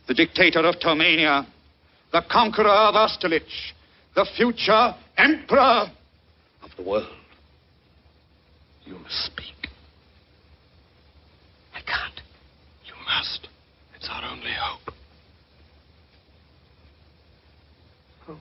the dictator of Tomania, the conqueror of Austerlitz, the future emperor of the world. You must speak. I can't. You must. It's our only hope. Hope.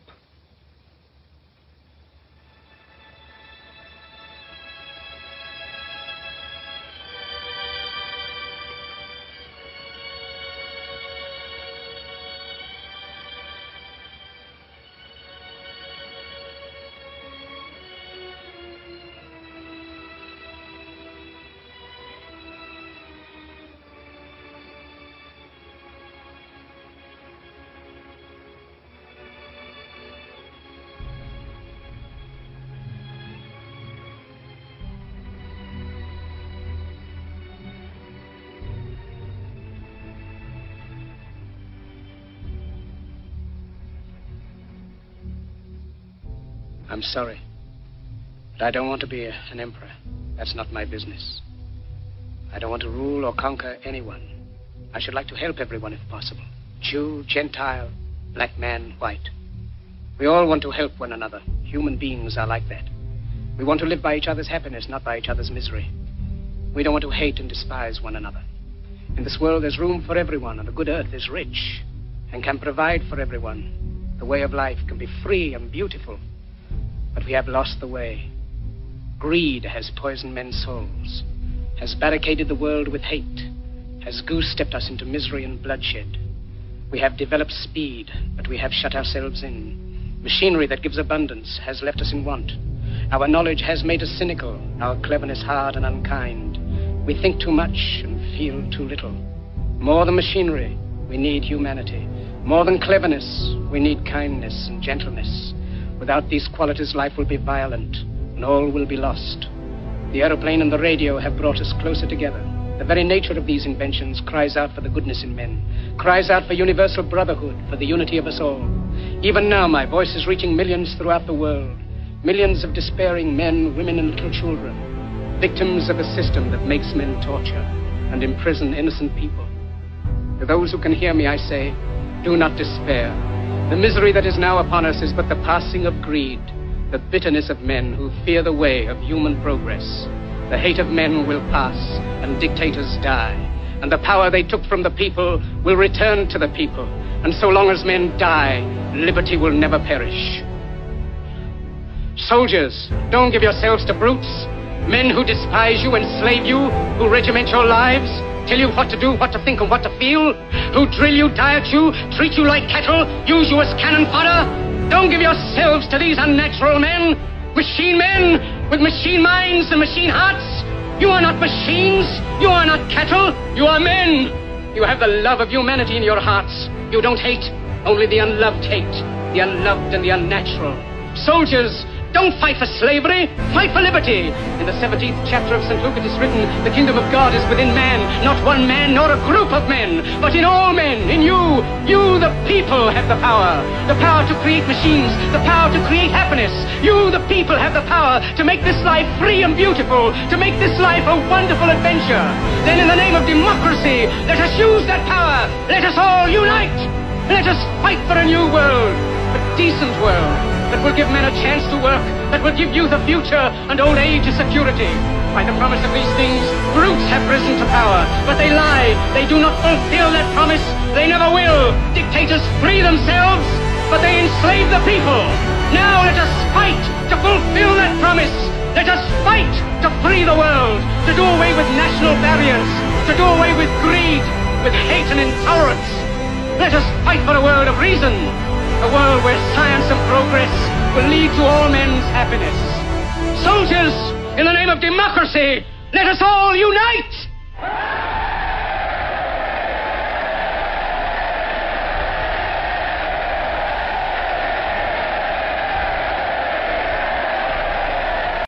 I'm sorry, but I don't want to be an emperor. That's not my business. I don't want to rule or conquer anyone. I should like to help everyone if possible. Jew, Gentile, black man, white. We all want to help one another. Human beings are like that. We want to live by each other's happiness, not by each other's misery. We don't want to hate and despise one another. In this world, there's room for everyone, and the good earth is rich and can provide for everyone. The way of life can be free and beautiful. But we have lost the way. Greed has poisoned men's souls, has barricaded the world with hate, has goose-stepped us into misery and bloodshed. We have developed speed, but we have shut ourselves in. Machinery that gives abundance has left us in want. Our knowledge has made us cynical, our cleverness hard and unkind. We think too much and feel too little. More than machinery, we need humanity. More than cleverness, we need kindness and gentleness. Without these qualities, life will be violent, and all will be lost. The aeroplane and the radio have brought us closer together. The very nature of these inventions cries out for the goodness in men, cries out for universal brotherhood, for the unity of us all. Even now, my voice is reaching millions throughout the world, millions of despairing men, women, and little children, victims of a system that makes men torture and imprison innocent people. To those who can hear me, I say, do not despair. The misery that is now upon us is but the passing of greed, the bitterness of men who fear the way of human progress. The hate of men will pass, and dictators die, and the power they took from the people will return to the people. And so long as men die, liberty will never perish. Soldiers, don't give yourselves to brutes, men who despise you, enslave you, who regiment your lives, tell you what to do, what to think, and what to feel, who drill you, diet you, treat you like cattle, use you as cannon fodder. Don't give yourselves to these unnatural men, machine men with machine minds and machine hearts. You are not machines, you are not cattle, you are men. You have the love of humanity in your hearts. You don't hate, only the unloved hate, the unloved and the unnatural. Soldiers, don't fight for slavery, fight for liberty. In the 17th chapter of St. Luke it is written, the kingdom of God is within man, not one man nor a group of men, but in all men, in you. You, the people, have the power to create machines, the power to create happiness. You, the people, have the power to make this life free and beautiful, to make this life a wonderful adventure. Then in the name of democracy, let us use that power. Let us all unite. Let us fight for a new world, a decent world, that will give men a chance to work, that will give youth a future and old age a security. By the promise of these things, brutes have risen to power, but they lie. They do not fulfill that promise. They never will. Dictators free themselves, but they enslave the people. Now let us fight to fulfill that promise. Let us fight to free the world, to do away with national barriers, to do away with greed, with hate and intolerance. Let us fight for a world of reason, a world where science and progress will lead to all men's happiness. Soldiers, in the name of democracy, let us all unite!